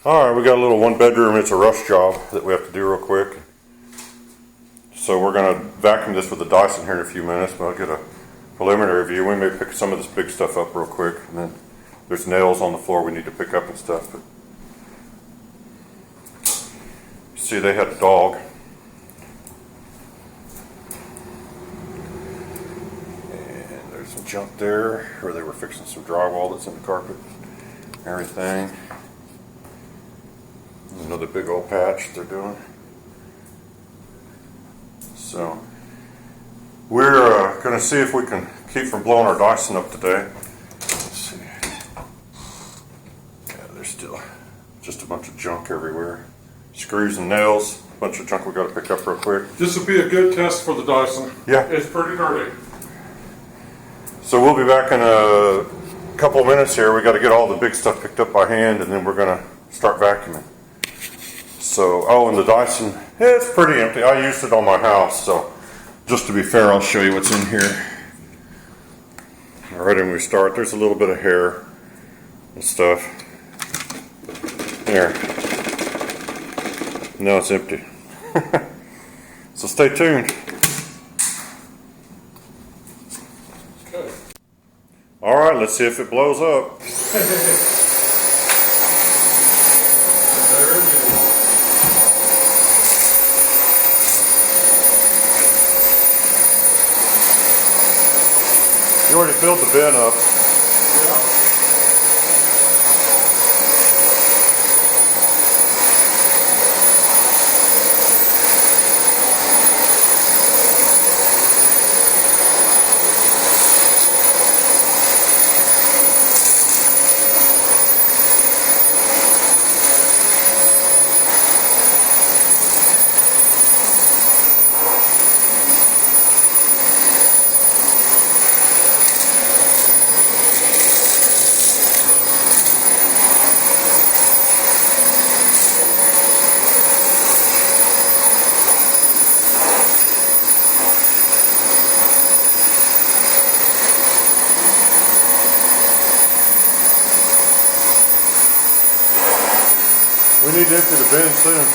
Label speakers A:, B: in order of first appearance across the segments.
A: Alright, we got a little one bedroom. It's a rush job that we have to do real quick. So we're going to vacuum this with the Dyson here in a few minutes, but I'll get a preliminary view. We may pick some of this big stuff up real quick, and then there's nails on the floor we need to pick up and stuff. But see, they had a dog. And there's some junk there, where they were fixing some drywall that's in the carpet. Everything. Another big old patch they're doing. So we're going to see if we can keep from blowing our Dyson up today. Let's see. Yeah, there's still just a bunch of junk everywhere. Screws and nails, a bunch of junk we got to pick up real quick.
B: This will be a good test for the Dyson.
A: Yeah.
B: It's pretty dirty.
A: So we'll be back in a couple of minutes here. We got to get all the big stuff picked up by hand, and then we're going to start vacuuming. So, oh, and the Dyson, it's pretty empty. I used it on my house, so just to be fair, I'll show you what's in here. All right, when we start, there's a little bit of hair and stuff. There. Now it's empty. So stay tuned.
B: Okay.
A: All right, let's see if it blows up.
B: There it is.
A: You already filled the bin up.
B: Yeah.
A: We need to empty the bin soon.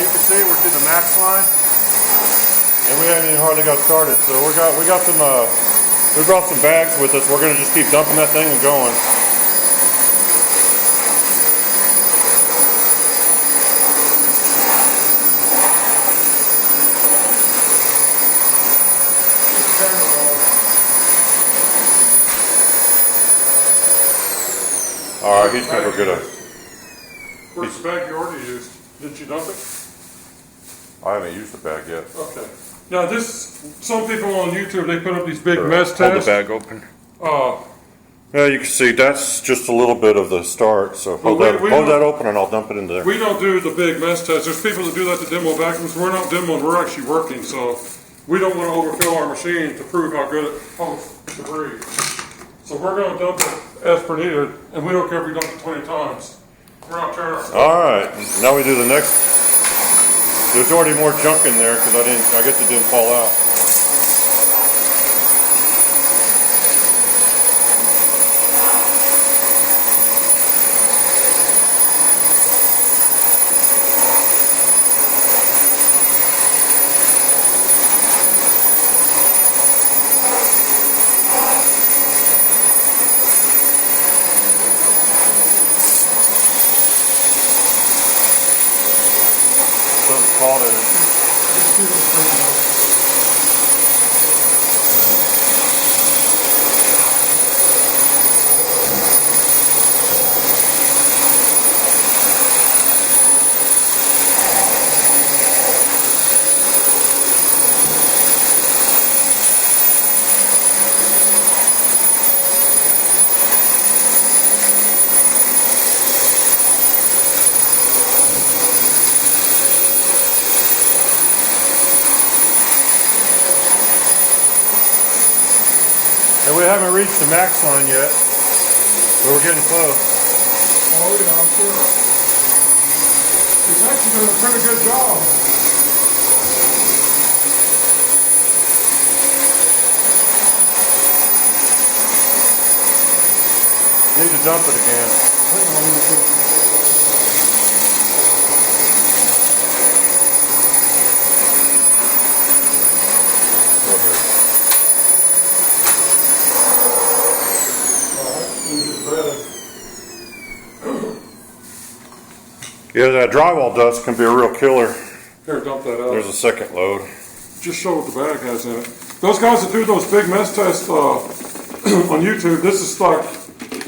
A: You can see we're to the max line, and we haven't even hardly got started. So we got some we brought some bags with us. We're gonna just keep dumping that thing and going. All right, he's gonna go get a.
B: Where's the bag you already used? Did you dump it?
A: I haven't used the bag yet.
B: Okay. Now some people on YouTube, they put up these big mess
A: Hold
B: tests.
A: the bag open.
B: Uh,
A: Yeah, you can see that's just a little bit of the start. So hold that open, and I'll dump it in there.
B: we don't do the big mess test. There's people that do that to demo vacuums. We're not demoing, we're actually working. So we don't want to overfill our machine to prove how good it pumps debris. So we're going to dump it as per needed, and we don't care if we dump it 20 times. We're not tearing ourselves.
A: All right, now we do the next. There's already more junk in there because I guess it didn't fall out. Something's caught in it. And we haven't reached the max line yet, but we're getting close.
B: Oh yeah, I'm sure. It's It's actually doing a pretty good job.
A: Need to dump it again.
B: Hang on, let me see.
A: Go ahead. Yeah, that drywall dust can be a real killer.
B: Here, dump that out.
A: There's a second load.
B: Just show what the bag has in it. Those guys that do those big mess tests on YouTube, this is like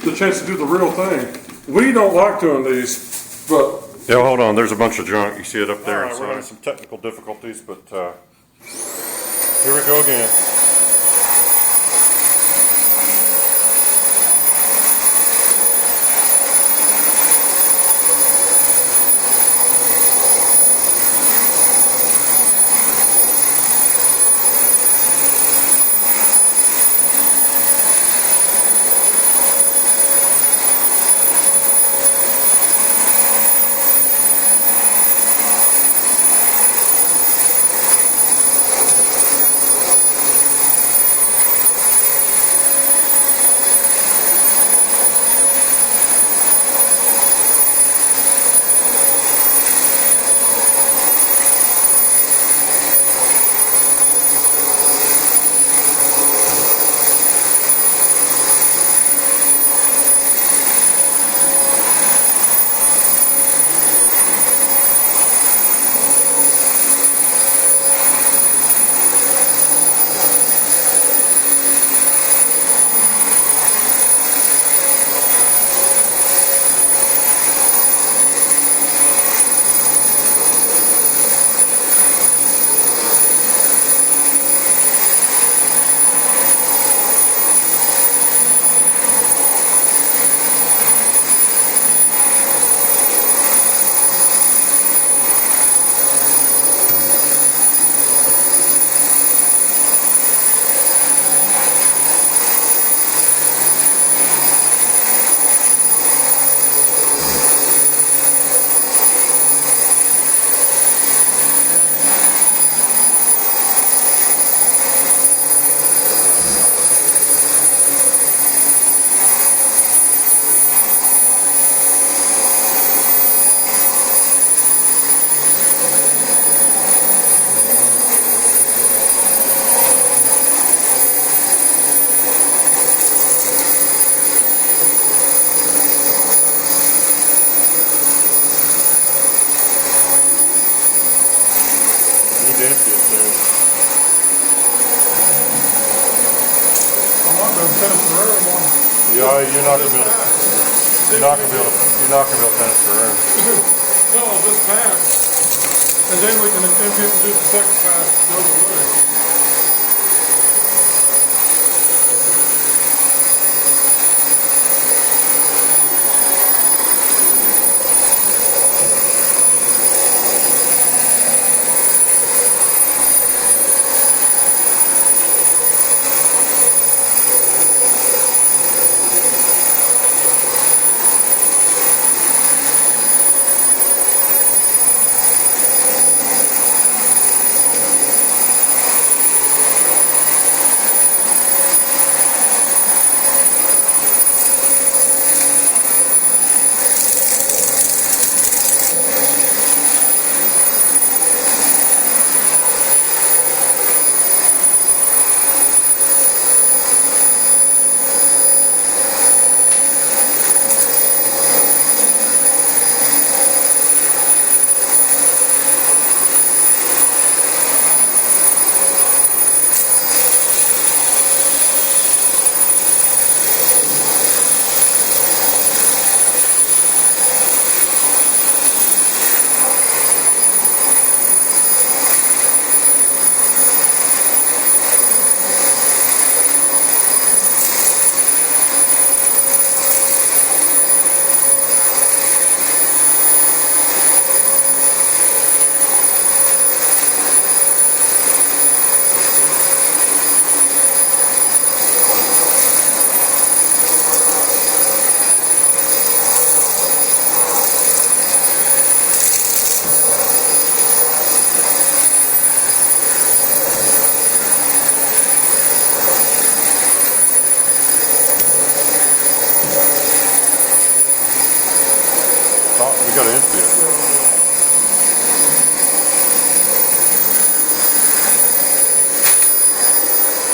B: the chance to do the real thing. We don't like doing these, but
A: Yeah, hold on. There's a bunch of junk. You see it up there.
B: All right,
A: So
B: right.
A: there's some technical difficulties, but here we go again. Need to empty it there.
B: I'm not going to finish the room on.
A: Yeah, you're not gonna be able to. You're not gonna be able to. You're not gonna be able to finish the room.
B: No, this pass. And then we can empty it and do the second pass the other way.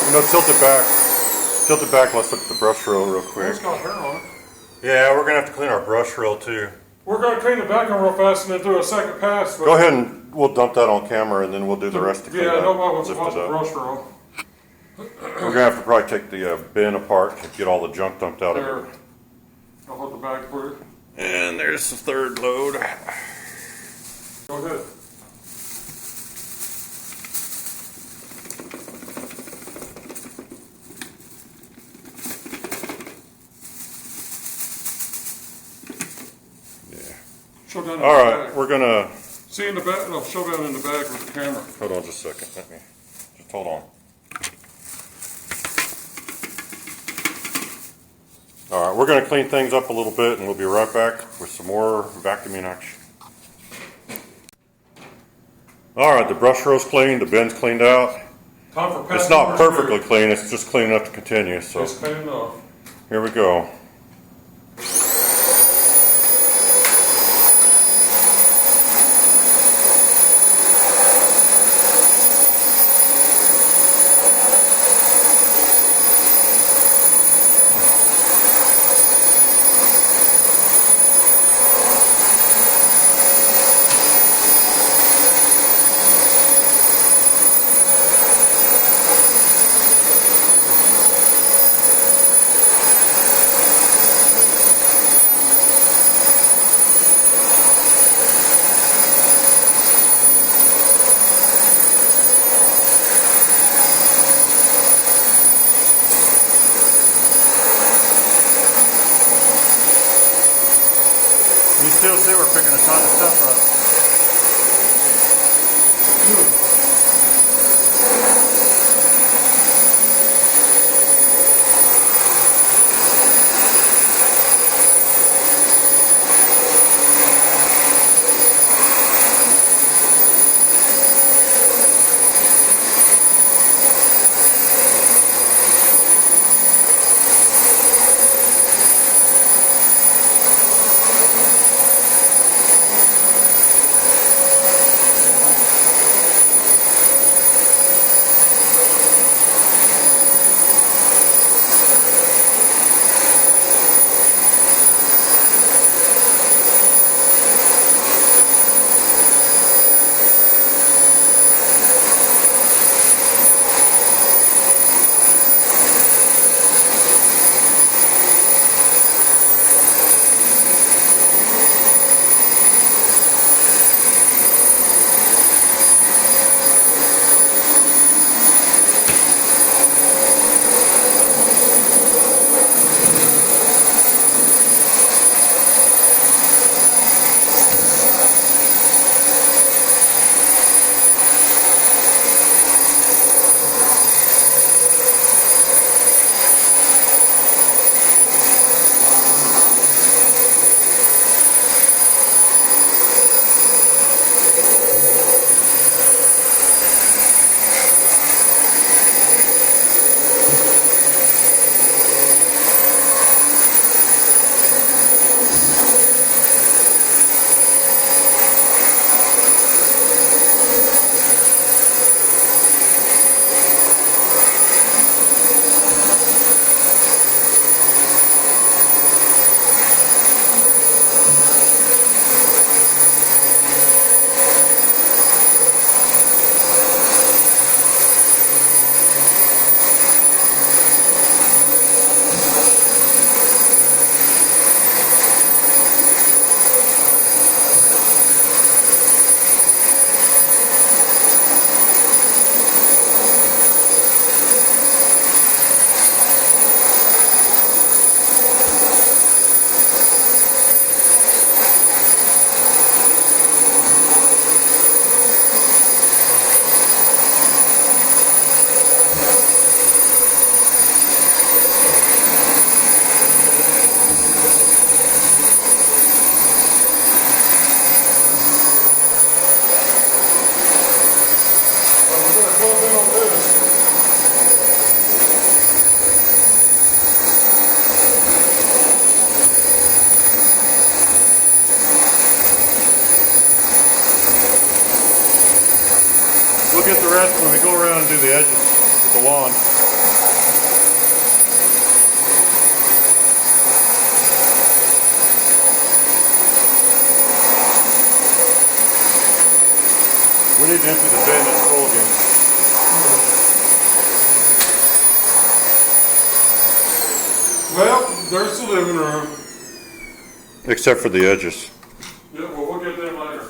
A: You know, tilt it back. Tilt it back. Let's look at the brush roll real quick.
B: It's got hair on it.
A: Yeah, we're gonna have to clean our brush roll too.
B: We're going to clean the back end real fast and then do a second pass.
A: Go ahead and we'll dump that on camera, and then we'll do the rest of the
B: Yeah,
A: cleanup.
B: nobody wants to
A: Lift
B: watch
A: it
B: the
A: up.
B: brush roll.
A: We're gonna have to probably take the bin apart to get all the junk dumped out of
B: There.
A: it.
B: I'll hold the bag for you.
A: And there's the third load.
B: Go ahead.
A: Yeah.
B: Show down in
A: All
B: the
A: right,
B: bag.
A: we're gonna
B: See in the back? No, show down in the bag with the camera.
A: hold on just a second. Let me just hold on. All right, we're gonna clean things up a little bit, and we'll be right back with some more vacuuming action. All right, the brush row's clean, the bin's cleaned out.
B: Time for passing.
A: It's not
B: the
A: perfectly clean, it's just clean enough to continue. So
B: It's clean enough.
A: here we go. You still see we're picking a ton of stuff up. the rest when we go around and do the edges with the wand. We need to empty the bin that's full again.
B: Well, there's the living room.
A: Except for the edges.
B: Yeah, well, we'll get them later.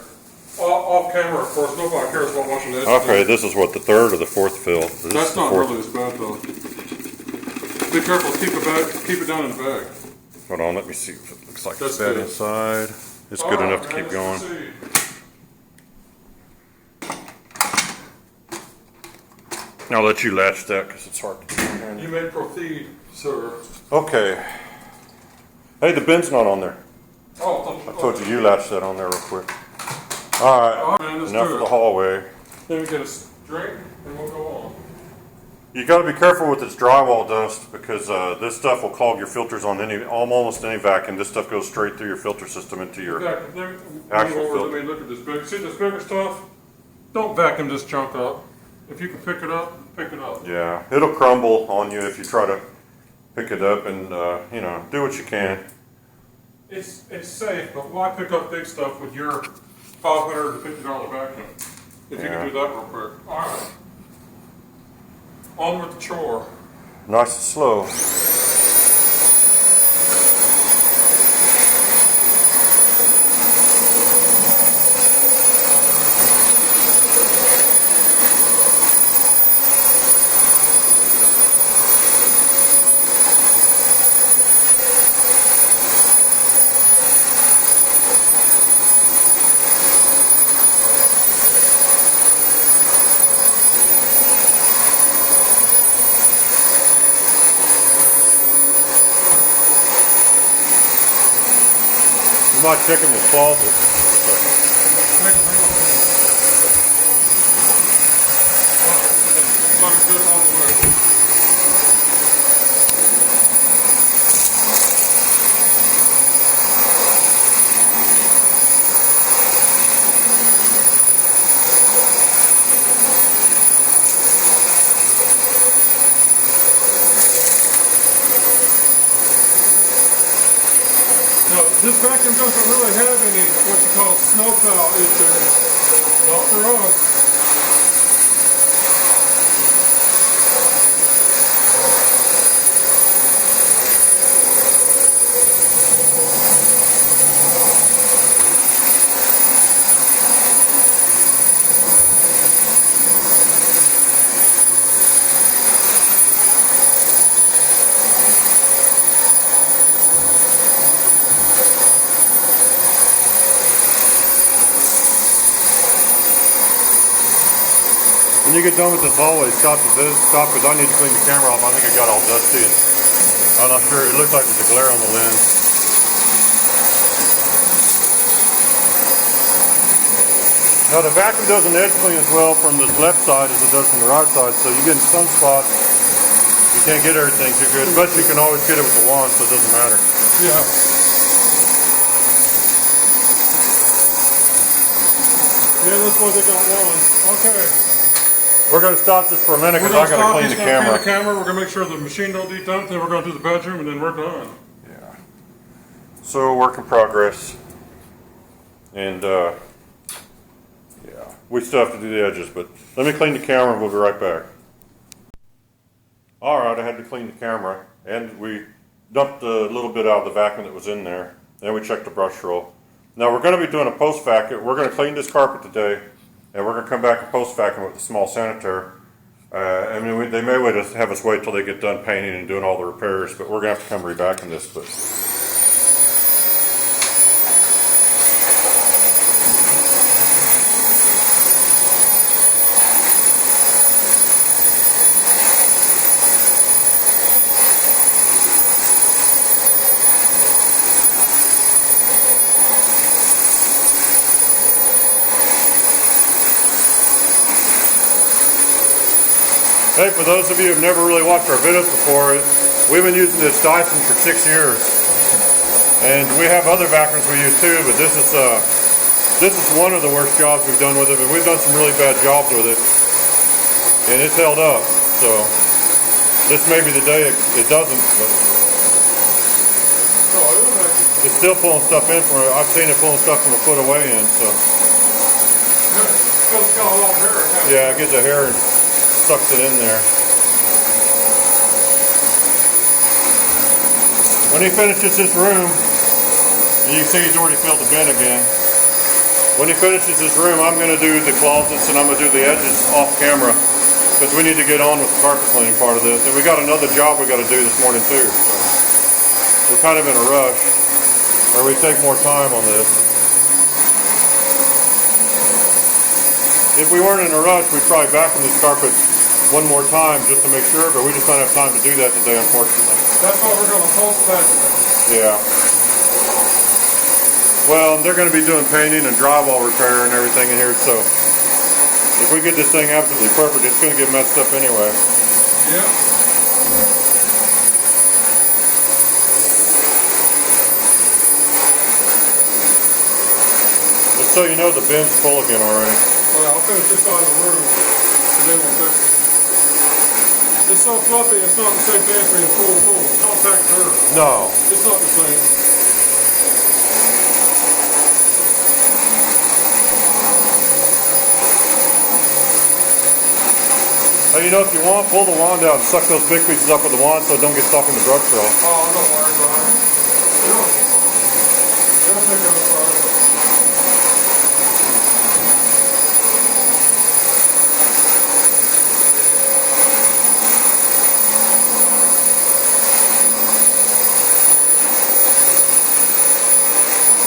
B: Off camera, of course. Nobody cares about watching this.
A: Okay, this is what, the third or the fourth fill?
B: That's not really as bad though. Be careful. Keep it down in the bag.
A: Hold on, let me see if it looks like
B: That's
A: it's bad
B: good.
A: inside. It's good enough to keep going. I'll let you latch that because it's hard to do.
B: You may proceed, sir.
A: Okay. Hey, the bin's not on there.
B: Oh,
A: I told you latch that on there real quick. Alright,
B: man, let's
A: enough
B: do
A: of
B: it.
A: the hallway.
B: Then we get a drink and we'll go on.
A: You got to be careful with this drywall dust because this stuff will clog your filters on almost any vacuum. This stuff goes straight through your filter system into your actual filter.
B: Let me look at this big. See this bigger stuff? Don't vacuum this chunk up. If you can pick it up, pick it up.
A: Yeah, it'll crumble on you if you try to pick it up and, you know, do what you can.
B: It's safe, but why pick up big stuff with your $550 vacuum? If you can do that real quick. All right. On with the chore.
A: Nice and slow. You might check in the closet.
B: No, this vacuum doesn't really have any what you call snowplow issues. Not for us.
A: When you get done with this hallway, stop because I need to clean the camera off. I think it got all dusty and I'm not sure. It looked like there's a glare on the lens. Now the vacuum doesn't edge clean as well from the left side as it does from the right side, so you get in some spots, you can't get everything too good, but you can always get it with the wand, so it doesn't matter.
B: Yeah. Yeah, that's why they got one. Okay.
A: We're going to stop this for a minute because I got to clean the camera.
B: We're going to make sure the machine don't dedump, then we're going to do the bedroom, and then we're done.
A: Yeah. So, work in progress. And, yeah, we still have to do the edges, but let me clean the camera and we'll be right back. Alright, I had to clean the camera, and we dumped a little bit out of the vacuum that was in there. Then we checked the brush roll. Now, we're going to be doing a post vacuum. We're going to clean this carpet today. And we're going to come back and post vacuum with the small sanitaire. I mean, they may have us wait till they get done painting and doing all the repairs, but we're going to have to come re-vacuum this. But hey, for those of you who've never really watched our videos before, we've been using this Dyson for 6 years. And we have other vacuums we use too, but this is one of the worst jobs we've done with it, and we've done some really bad jobs with it. and it's held up. So this may be the day it doesn't, but
B: Oh, it was actually,
A: it's still pulling stuff in from. I've seen it pulling stuff from a foot away in. So
B: because it's got a long hair.
A: yeah, it gets the hair and sucks it in there. When he finishes this room, and you can see he's already filled the bin again. When he finishes this room, I'm going to do the closets and I'm going to do the edges off camera because we need to get on with the carpet cleaning part of this. And we got another job we got to do this morning too. So we're kind of in a rush, or we take more time on this. If we weren't in a rush, we'd probably vacuum this carpet one more time just to make sure, but we just don't have time to do that today, unfortunately.
B: That's why we're going to post that.
A: Yeah. Well, they're going to be doing painting and drywall repair and everything in here, so if we get this thing absolutely perfect, it's going to get messed up anyway.
B: Yeah.
A: Just so you know, the bin's full again already.
B: Well, I'll finish this side of the room, and then we'll fix it. It's so fluffy, it's not the same thing as being full. Contact dirt.
A: No.
B: It's not the same.
A: Hey, you know, if you want, pull the wand out and suck those big pieces up with the wand so it don't get stuck in the brush roll.
B: Oh, I'm not worried about it. It'll pick up fire.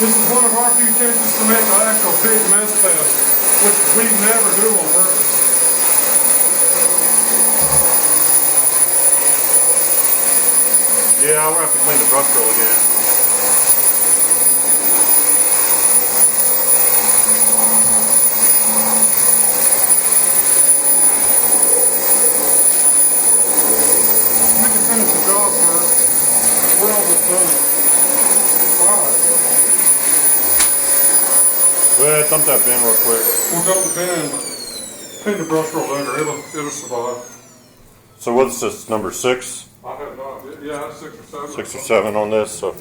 B: This is one of our few chances to make an actual big mess test, which we never do on purpose.
A: Yeah, we'll have to clean the brush roll again.
B: We can finish the job first. We're almost done. Alright.
A: Go ahead, dump that bin real quick.
B: We'll dump the bin, but clean the brush roll later. It'll survive.
A: So what's this, number 6?
B: I have not. Yeah, it's 6 or 7.
A: 6 or 7 on this. So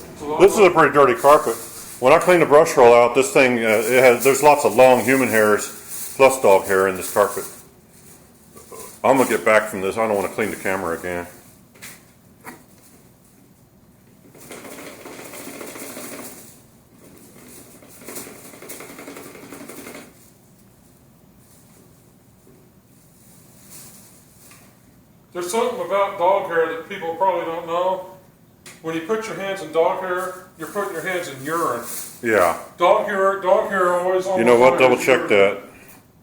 A: this is a pretty dirty carpet. When I clean the brush roll out, this thing there's lots of long human hairs plus dog hair in this carpet. I'm gonna get back from this. I don't want to clean the camera again.
B: There's something about dog hair that people probably don't know. When you put your hands in dog hair, you're putting your hands in urine.
A: Yeah.
B: Dog hair always.
A: You know what? Double check that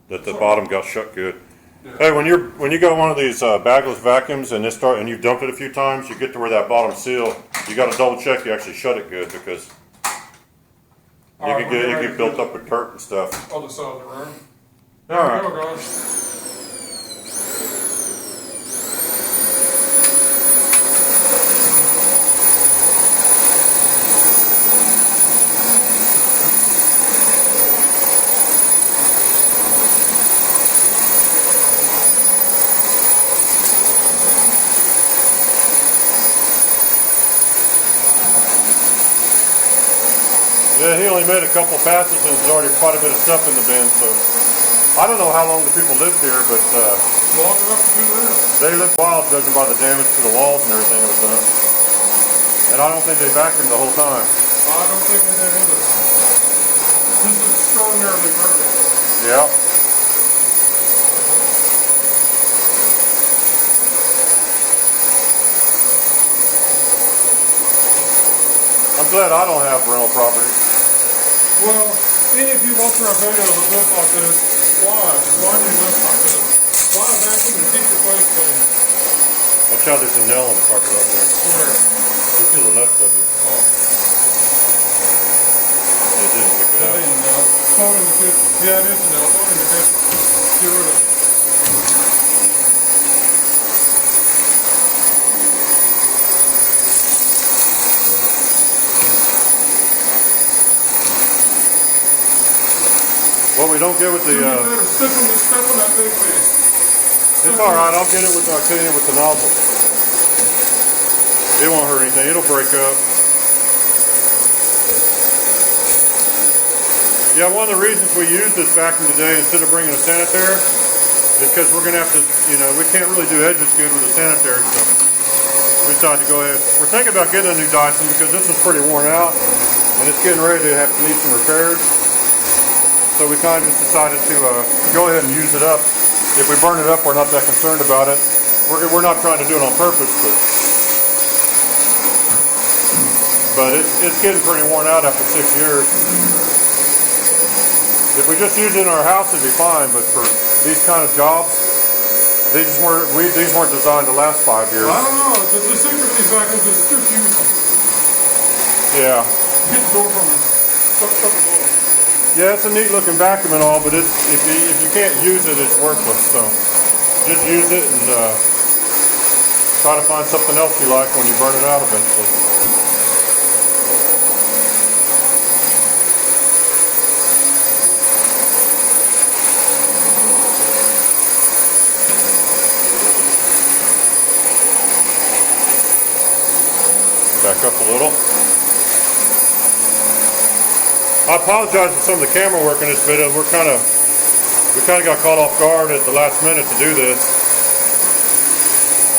A: the bottom got shut good.
B: Yeah.
A: Hey, when you got one of these bagless vacuums and you've dumped it a few times, you get to where that bottom seal, you got to double check you actually shut it good because it get built up with dirt and stuff.
B: Other side of the room.
A: All right.
B: There we go, guys.
A: Yeah, he only made a couple passes and there's already quite a bit of stuff in the bin, so I don't know how long the people lived here, but
B: Long enough to do this.
A: they lived wild judging by the damage to the walls and everything that was done. And I don't think they vacuumed the whole time.
B: I don't think they did either. This is extraordinarily dirty.
A: Yeah. I'm glad I don't have rental property.
B: Well, any of you watching our videos that look like this, why? Why do you look like this? Why vacuum and keep your place clean?
A: Watch out, there's a nail on the carpet right there.
B: Where?
A: Just to the left of you.
B: Oh,
A: It didn't pick it
B: that
A: up.
B: ain't nail. Throw it in the kitchen. Yeah, it is a nail. Throw it in the kitchen. Get rid of it.
A: What we don't get with the
B: Step on that big piece.
A: It's all right. I'll get it with clean it with the nozzle. It won't hurt anything. It'll break up. Yeah, one of the reasons we use this vacuum today instead of bringing a sanitary is because we're going to have to, we can't really do edges good with a sanitary, so we decided to go ahead. We're thinking about getting a new Dyson because this is pretty worn out and it's getting ready to need some repairs. So we kind of just decided to go ahead and use it up. If we burn it up, we're not that concerned about it. We're not trying to do it on purpose, but it's getting pretty worn out after 6 years. If we just use it in our house, it'd be fine. But for these kind of jobs, these weren't designed to last 5 years.
B: I don't know. The secret of these vacuums is just use them.
A: Yeah.
B: Get the door from it. Shut the door.
A: Yeah, it's a neat looking vacuum and all, but if you can't use it, it's worthless. So just use it and try to find something else you like when you burn it out eventually. Back up a little. I apologize for some of the camera work in this video. We kind of got caught off guard at the last minute to do this.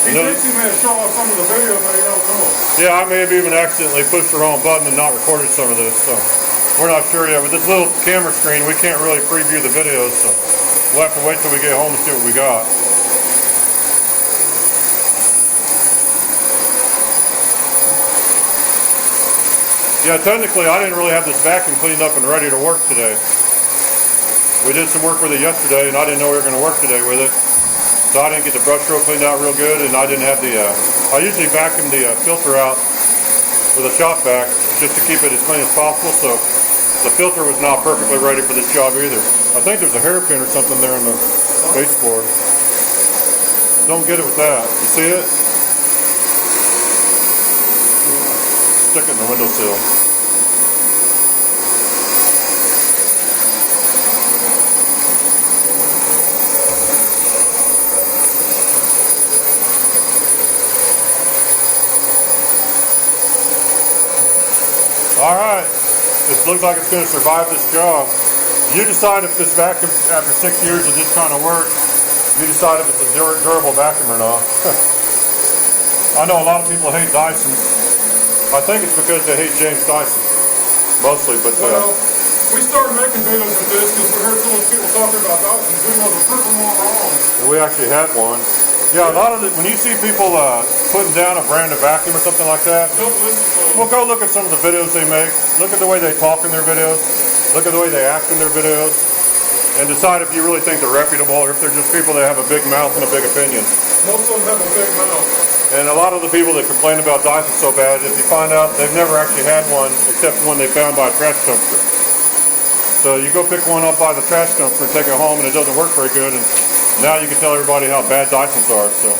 B: He thinks he may have shown off some of the video, but he don't know.
A: Yeah, I may have even accidentally pushed the wrong button and not recorded some of this, so we're not sure yet. With this little camera screen, we can't really preview the videos, so we'll have to wait till we get home and see what we got. Yeah, technically I didn't really have this vacuum cleaned up and ready to work today. We did some work with it yesterday and I didn't know we were going to work today with it. So I didn't get the brush roll cleaned out real good and I didn't have the, I usually vacuum the filter out with a shop vac just to keep it as clean as possible. So the filter was not perfectly ready for this job either. I think there's a hairpin or something there in the baseboard. Don't get it with that. You see it? Stick it in the windowsill. All right, this looks like it's going to survive this job. You decide if this vacuum, after 6 years of this kind of work, you decide if it's a durable vacuum or not. I know a lot of people hate Dysons. I think it's because they hate James Dyson, mostly, but...
B: Well, we started making videos with this because we heard so many people talking about Dysons. We wanted to prove them all wrong.
A: We actually had one. Yeah, a lot of when you see people putting down a brand of vacuum or something like that,
B: don't listen to them.
A: Well, go look at some of the videos they make. Look at the way they talk in their videos. Look at the way they act in their videos. And decide if you really think they're reputable or if they're just people that have a big mouth and a big opinion.
B: Most of them have a big mouth.
A: And a lot of the people that complain about Dyson so bad, if you find out they've never actually had one except one they found by a trash dumpster. So you go pick one up by the trash dumpster and take it home and it doesn't work very good, and now you can tell everybody how bad Dysons are. So,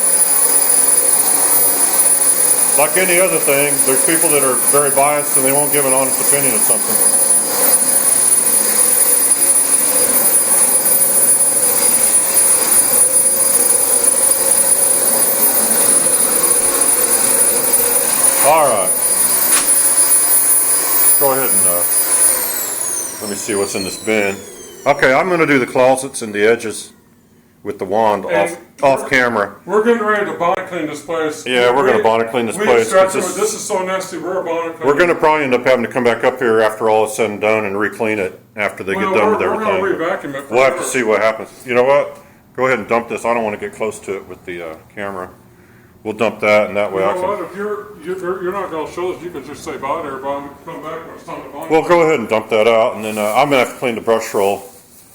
A: like any other thing, there's people that are very biased and they won't give an honest opinion of something. All right. Go ahead and let me see what's in this bin. Okay, I'm going to do the closets and the edges with the wand off camera.
B: We're getting ready to bonnet clean this place.
A: Yeah, we're going to bonnet clean this place.
B: This is so nasty. We're a bonnet clean.
A: We're going to probably end up having to come back up here after all is said and done and re-clean it after they get done with everything.
B: We're going to re-vacuum it.
A: We'll have to see what happens. You know what? Go ahead and dump this. I don't want to get close to it with the camera. We'll dump that, and that way I can...
B: What? If you're not going to show us, you can just say bye to everybody and come back when it's time to bonnet.
A: Well, go ahead and dump that out, and then I'm going to have to clean the brush roll.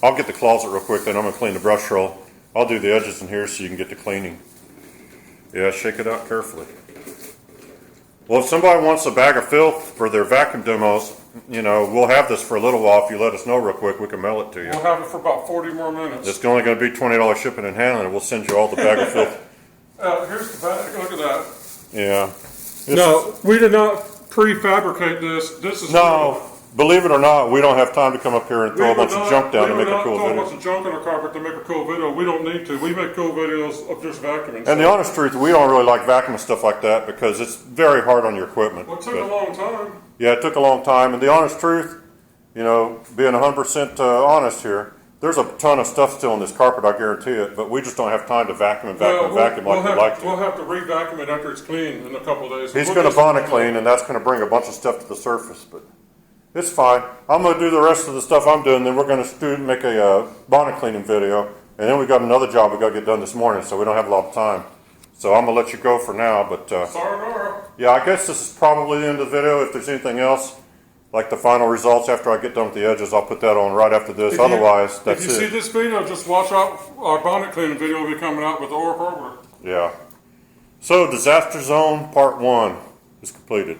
A: I'll get the closet real quick, then I'm going to clean the brush roll. I'll do the edges in here so you can get the cleaning. Yeah, shake it out carefully. Well, if somebody wants a bag of filth for their vacuum demos, we'll have this for a little while. If you let us know real quick, we can mail it to you.
B: We'll have it for about 40 more minutes.
A: It's only going to be $20 shipping and handling, and we'll send you all the bag of filth.
B: Here's the bag. Look at that.
A: Yeah.
B: No, we did not prefabricate this. This is
A: no. believe it or not, we don't have time to come up here and throw a bunch of junk down to make a cool
B: throw a
A: video.
B: bunch of junk on the carpet to make a cool video. We don't need to. We make cool videos of just vacuuming.
A: And the honest truth, we don't really like vacuuming stuff like that because it's very hard on your equipment.
B: Well, it took a long time.
A: Yeah, it took a long time. And the honest truth, you know, being 100% honest here, there's a ton of stuff still on this carpet, I guarantee it. But we just don't have time to vacuum like we'd like to.
B: We'll have to re-vacuum it after it's clean in a couple of days.
A: He's going to bonnet clean, and that's going to bring a bunch of stuff to the surface. But it's fine. I'm going to do the rest of the stuff I'm doing. Then we're going to make a bonnet cleaning video. And then we got another job we got to get done this morning, so we don't have a lot of time. So I'm going to let you go for now. But
B: Sayonara.
A: yeah, I guess this is probably the end of the video. If there's anything else, like the final results after I get done with the edges, I'll put that on right after this. Otherwise, that's it.
B: If you see this video, just watch out. Our bonnet cleaning video will be coming out with the Aura Orbiter.
A: Yeah. So, Disaster Zone Part 1 is completed.